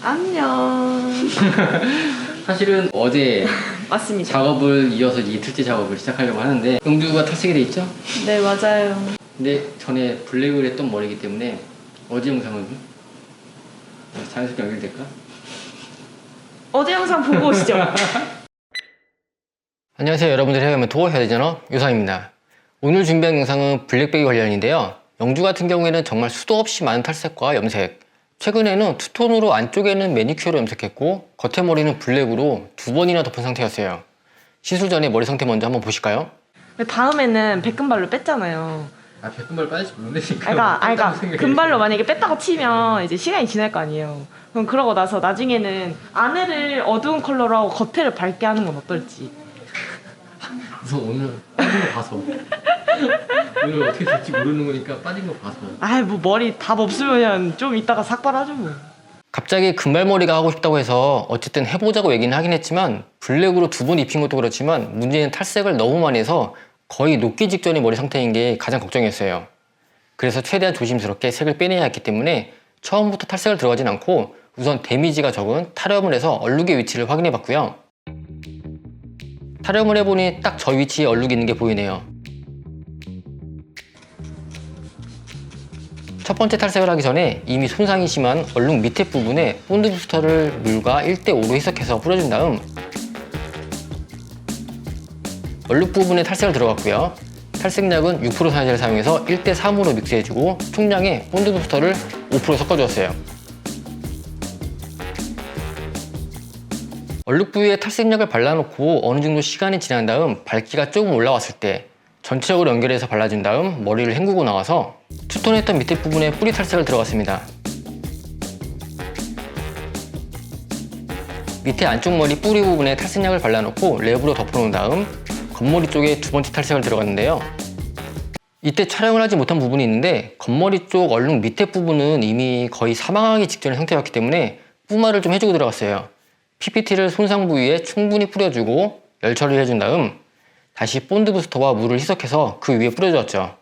안녕. 사실은 어제 맞습니다. 작업을 이어서 이틀째 작업을 시작하려고 하는데 영주가 탈색이 돼 있죠? 네, 맞아요. 근데 전에 블랙을 했던 머리이기 때문에 어제 영상은 자연스럽게 연결될까? 어제 영상 보고 오시죠. 안녕하세요, 여러분들의 헤어면 토어 헤어디자이너 유상입니다. 오늘 준비한 영상은 블랙백이 관련인데요. 영주 같은 경우에는 정말 수도 없이 많은 탈색과 염색, 최근에는 투톤으로 안쪽에는 매니큐어로 염색했고 겉에 머리는 블랙으로 2번이나 덮은 상태였어요. 시술 전에 머리 상태 먼저 한번 보실까요? 다음에는 백금발로 뺐잖아요. 아, 백금발 빠질지 모르니까. 그러니까 금발로 만약에 뺐다고 치면 이제 시간이 지날 거 아니에요. 그럼 그러고 나서 나중에는 안에를 어두운 컬러로 하고 겉에를 밝게 하는 건 어떨지. 우선 오늘 빠진 거 봐서 오늘 어떻게 될지 모르는 거니까 빠진 거 봐서. 뭐 머리 답 없으면 좀 이따가 삭발하죠 뭐. 갑자기 금발머리가 하고 싶다고 해서 어쨌든 해보자고 얘기는 하긴 했지만 블랙으로 2번 입힌 것도 그렇지만 문제는 탈색을 너무 많이 해서 거의 녹기 직전의 머리 상태인 게 가장 걱정이었어요. 그래서 최대한 조심스럽게 색을 빼내야 했기 때문에 처음부터 탈색을 들어가진 않고 우선 데미지가 적은 탈염을 해서 얼룩의 위치를 확인해 봤고요. 탈염을 해보니 딱 저 위치에 얼룩이 있는 게 보이네요. 첫 번째 탈색을 하기 전에 이미 손상이 심한 얼룩 밑에 부분에 본드 부스터를 물과 1:5로 희석해서 뿌려준 다음 얼룩 부분에 탈색을 들어갔고요. 탈색약은 6% 산화제를 사용해서 1:3으로 믹스해주고 총량에 본드 부스터를 5% 섞어주었어요. 얼룩 부위에 탈색약을 발라놓고 어느 정도 시간이 지난 다음 밝기가 조금 올라왔을 때 전체적으로 연결해서 발라준 다음 머리를 헹구고 나와서 투톤했던 밑에 부분에 뿌리 탈색을 들어갔습니다. 밑에 안쪽 머리 뿌리 부분에 탈색약을 발라놓고 랩으로 덮어놓은 다음 겉머리 쪽에 2번째 탈색을 들어갔는데요. 이때 촬영을 하지 못한 부분이 있는데 겉머리 쪽 얼룩 밑에 부분은 이미 거의 사망하기 직전의 상태였기 때문에 뿌마를 좀 해주고 들어갔어요. PPT를 손상 부위에 충분히 뿌려주고 열 처리를 해준 다음 다시 본드 부스터와 물을 희석해서 그 위에 뿌려주었죠.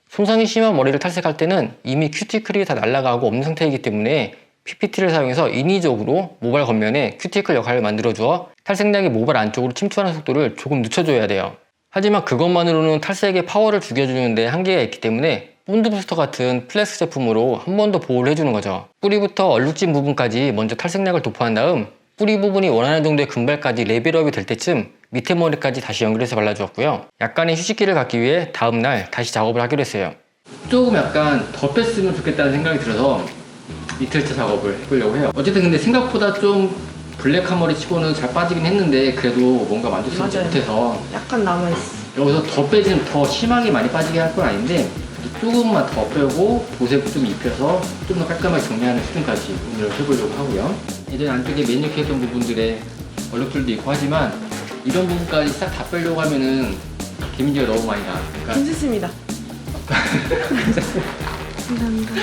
손상이 심한 머리를 탈색할 때는 이미 큐티클이 다 날아가고 없는 상태이기 때문에 PPT를 사용해서 인위적으로 모발 겉면에 큐티클 역할을 만들어주어 탈색약이 모발 안쪽으로 침투하는 속도를 조금 늦춰줘야 돼요. 하지만 그것만으로는 탈색에 파워를 죽여주는 데 한계가 있기 때문에 본드 부스터 같은 플렉스 제품으로 한 번 더 보호를 해주는 거죠. 뿌리부터 얼룩진 부분까지 먼저 탈색약을 도포한 다음 뿌리 부분이 원하는 정도의 금발까지 레벨업이 될 때쯤 밑에 머리까지 다시 연결해서 발라주었고요. 약간의 휴식기를 갖기 위해 다음날 다시 작업을 하기로 했어요. 조금 약간 더 뺐으면 좋겠다는 생각이 들어서 이틀째 작업을 해보려고 해요. 어쨌든 근데 생각보다 좀 블랙한 머리 치고는 잘 빠지긴 했는데 그래도 뭔가 만족스럽지 못해서 약간 남아있어. 여기서 더 빼지면 더 심하게 많이 빠지게 할 건 아닌데 조금만 더 빼고 보색 좀 입혀서 좀 더 깔끔하게 정리하는 수준까지 오늘 해보려고 하고요. 예전에 안쪽에 매니큐어 했던 부분들의 얼룩들도 있고 하지만 이런 부분까지 싹 다 빼려고 하면은 데미지가 너무 많이 나. 그러니까 괜찮습니다. 감사합니다.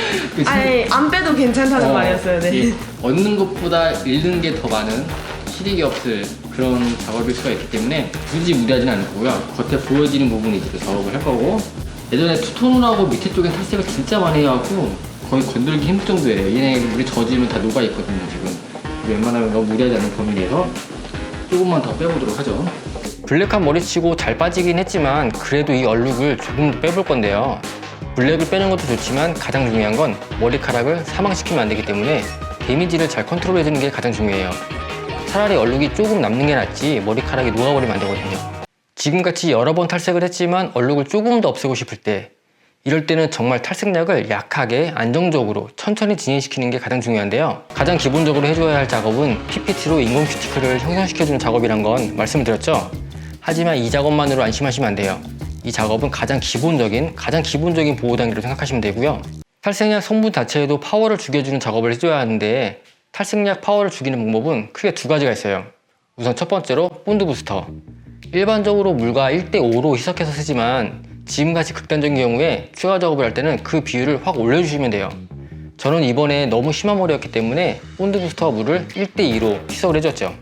안 빼도 괜찮다는 말이었어요. 네. 얻는 것보다 잃는 게 더 많은 실익이 없을 그런 작업일 수가 있기 때문에 굳이 무리하지는 않을 거고요. 겉에 보여지는 부분이 이제 작업을 할 거고, 예전에 투톤을 하고 밑에 쪽에 탈색을 진짜 많이 해갖고 거의 건들기 힘들 정도예요. 얘네 물에 젖으면 다 녹아 있거든요. 지금 웬만하면 너무 무리하지 않는 범위 내에서 조금만 더 빼보도록 하죠. 블랙한 머리치고 잘 빠지긴 했지만 그래도 이 얼룩을 조금 더 빼볼 건데요. 블랙을 빼는 것도 좋지만 가장 중요한 건 머리카락을 사망시키면 안 되기 때문에 데미지를 잘 컨트롤해주는 게 가장 중요해요. 차라리 얼룩이 조금 남는 게 낫지 머리카락이 녹아버리면 안 되거든요. 지금같이 여러 번 탈색을 했지만 얼룩을 조금 더 없애고 싶을 때, 이럴 때는 정말 탈색약을 약하게 안정적으로 천천히 진행시키는 게 가장 중요한데요. 가장 기본적으로 해줘야 할 작업은 PPT로 인공 큐티클을 형성시켜주는 작업이란 건 말씀을 드렸죠. 하지만 이 작업만으로 안심하시면 안 돼요. 이 작업은 가장 기본적인 보호 단계로 생각하시면 되고요. 탈색약 성분 자체에도 파워를 죽여주는 작업을 해줘야 하는데 탈색약 파워를 죽이는 방법은 크게 2가지가 있어요. 우선 첫 번째로 본드 부스터. 일반적으로 물과 1:5로 희석해서 쓰지만 지금같이 극단적인 경우에 추가 작업을 할 때는 그 비율을 확 올려주시면 돼요. 저는 이번에 너무 심한 머리였기 때문에 본드 부스터와 물을 1:2로 희석을 해줬죠.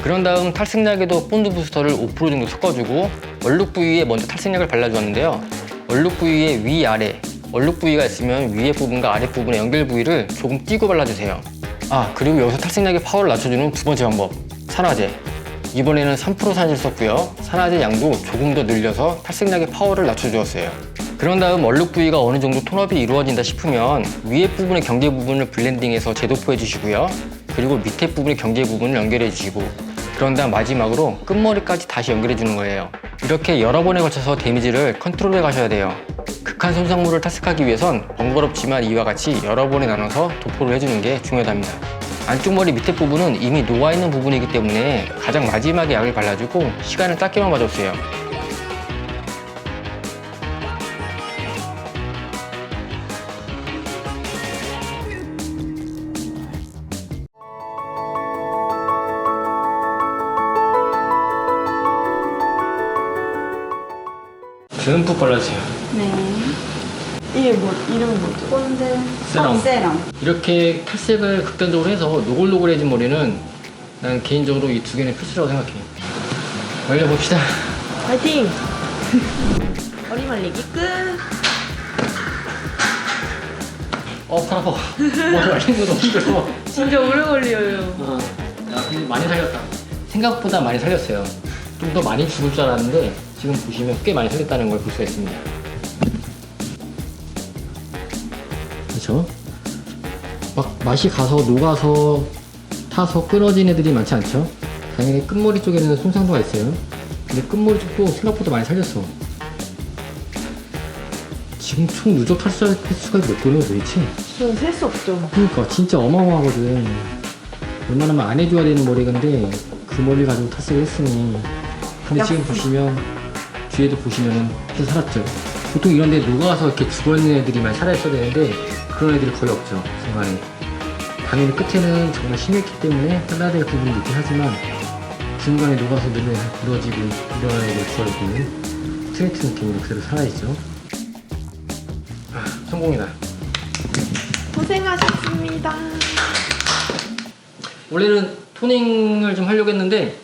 그런 다음 탈색약에도 본드 부스터를 5% 정도 섞어주고 얼룩 부위에 먼저 탈색약을 발라주었는데요. 얼룩 부위의 위아래 얼룩 부위가 있으면 위에 부분과 아래 부분의 연결 부위를 조금 띄고 발라주세요. 아, 그리고 여기서 탈색약의 파워를 낮춰주는 두 번째 방법, 산화제. 이번에는 3% 산화제를 썼고요. 산화제 양도 조금 더 늘려서 탈색약의 파워를 낮춰주었어요. 그런 다음 얼룩 부위가 어느 정도 톤업이 이루어진다 싶으면 위에 부분의 경계 부분을 블렌딩해서 재도포해 주시고요. 그리고 밑에 부분의 경계 부분을 연결해 주시고, 그런 다음 마지막으로 끝머리까지 다시 연결해 주는 거예요. 이렇게 여러 번에 걸쳐서 데미지를 컨트롤해 가셔야 돼요. 극한 손상물을 탈색하기 위해선 번거롭지만 이와 같이 여러 번에 나눠서 도포를 해주는 게 중요합니다. 안쪽 머리 밑에 부분은 이미 녹아있는 부분이기 때문에 가장 마지막에 약을 발라주고 시간을 짧게만 봐줬어요. 듬뿍 발라주세요. 네. 이게 뭐 이름은 뭐죠? 꼰대 세럼. 세럼. 이렇게 탈색을 극단적으로 해서 노골노골해진 머리는 난 개인적으로 이 두 개는 필수라고 생각해. 올려봅시다. 파이팅! 머리 말리기 끝! 팔 아파. 머리 말리는 거 너무 힘들어. 진짜 오래 걸려요. 야, 근데 많이 살렸다. 생각보다 많이 살렸어요. 좀 더 많이 죽을 줄 알았는데 지금 보시면 꽤 많이 살렸다는 걸 볼 수가 있습니다. 그렇죠? 막 맛이 가서 녹아서 타서 끊어진 애들이 많지 않죠? 당연히 끝머리 쪽에는 손상도가 있어요. 근데 끝머리 쪽도 생각보다 많이 살렸어. 지금 총 누적 탈색 횟수가 몇 개는 도대체? 저는 셀 수 없죠. 그러니까 진짜 어마어마하거든. 웬만하면 안 해줘야 되는 머리인데 그 머리를 가지고 탈색을 했으니. 근데 지금 보시면 뒤에도 보시면은 좀 살았죠. 보통 이런 데 녹아서 이렇게 죽어있는 애들이 많이 살아있어야 되는데 그런 애들이 거의 없죠, 중간에. 당연히 끝에는 정말 심했기 때문에 잘라야 될 부분이 있긴 하지만 중간에 녹아서 늘어지고 이런 애들 구워있는 스트레이트 느낌으로 그대로 살아있죠. 성공이다. 고생하셨습니다. 원래는 토닝을 좀 하려고 했는데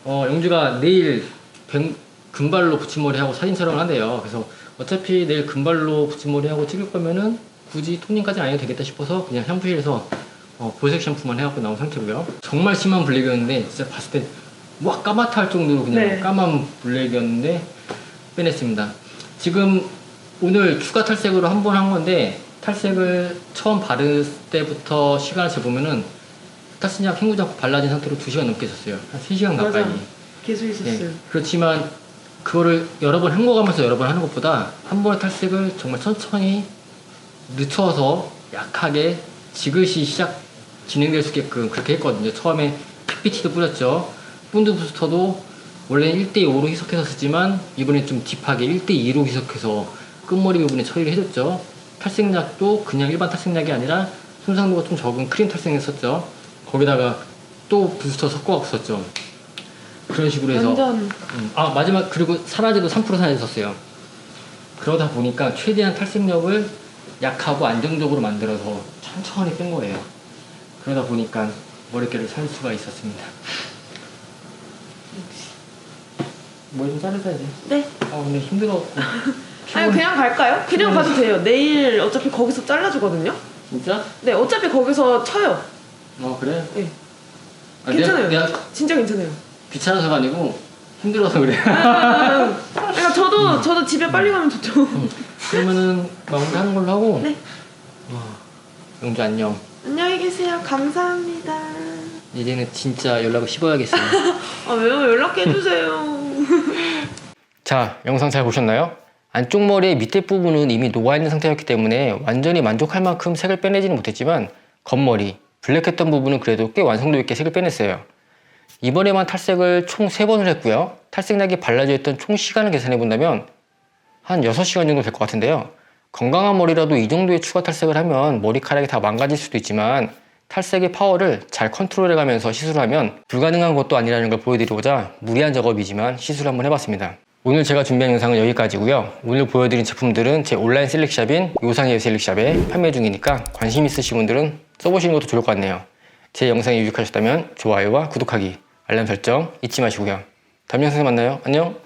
영주가 내일 금발로 붙임머리 하고 사진 촬영을 한대요. 그래서 어차피 내일 금발로 붙임머리 하고 찍을 거면은 굳이 토닝까지 안 해도 되겠다 싶어서 그냥 샴푸실에서 보색 샴푸만 해갖고 나온 상태고요. 정말 심한 블랙이었는데 진짜 봤을 때 와 까맣다 할 정도로 그냥 네. 까만 블랙이었는데 빼냈습니다. 지금 오늘 추가 탈색으로 한 번 한 건데 탈색을 처음 바를 때부터 시간을 재보면은 탈색약 헹구지 않고 발라진 상태로 2시간 넘게 있었어요. 한 3시간 가까이. 맞아. 계속 있었어요. 네. 그렇지만 그거를 여러 번 헹궈가면서 여러 번 하는 것보다 한 번의 탈색을 정말 천천히 늦춰서 약하게 지그시 진행될 수 있게끔 그렇게 했거든요. 처음에 PPT도 뿌렸죠. 본드 부스터도 원래 1대5로 희석해서 쓰지만 이번에 좀 딥하게 1대2로 희석해서 끝머리 부분에 처리를 해줬죠. 탈색약도 그냥 일반 탈색약이 아니라 손상도가 좀 적은 크림 탈색을 썼죠. 거기다가 또 부스터 섞어갖고 썼죠. 그런 식으로 해서 완전 마지막 그리고 산화제도 3% 산화제 썼어요. 그러다 보니까 최대한 탈색력을 약하고 안정적으로 만들어서 천천히 뺀 거예요. 그러다 보니까 머릿결을 살 수가 있었습니다. 머리 좀 자르셔야 돼. 네. 근데 힘들어. 아니 그냥 갈까요? 그냥 가도 돼요. 내일 어차피 거기서 잘라주거든요. 진짜? 네, 어차피 거기서 쳐요. 그래? 네. 아, 괜찮아요. 내가 진짜 괜찮아요. 귀찮아서가 아니고 힘들어서 그래. 그러니까 저도 집에 빨리 가면 좋죠. 그러면은 마무리하는 걸로 하고. 네. 영주 안녕. 안녕히 계세요. 감사합니다. 이제는 진짜 연락을 씹어야겠어요. 왜요? 연락해주세요. 자, 영상 잘 보셨나요? 안쪽 머리의 밑에 부분은 이미 녹아있는 상태였기 때문에 완전히 만족할 만큼 색을 빼내지는 못했지만 겉머리, 블랙했던 부분은 그래도 꽤 완성도 있게 색을 빼냈어요. 이번에만 탈색을 총 3번을 했고요. 탈색약이 발라져 있던 총 시간을 계산해 본다면 한 6시간 정도 될 것 같은데요. 건강한 머리라도 이 정도의 추가 탈색을 하면 머리카락이 다 망가질 수도 있지만 탈색의 파워를 잘 컨트롤해 가면서 시술을 하면 불가능한 것도 아니라는 걸 보여드리고자 무리한 작업이지만 시술을 한번 해봤습니다. 오늘 제가 준비한 영상은 여기까지고요. 오늘 보여드린 제품들은 제 온라인 셀렉샵인 요상의 셀렉샵에 판매 중이니까 관심 있으신 분들은 써보시는 것도 좋을 것 같네요. 제 영상이 유익하셨다면 좋아요와 구독하기, 알람 설정 잊지 마시고요. 다음 영상에서 만나요. 안녕.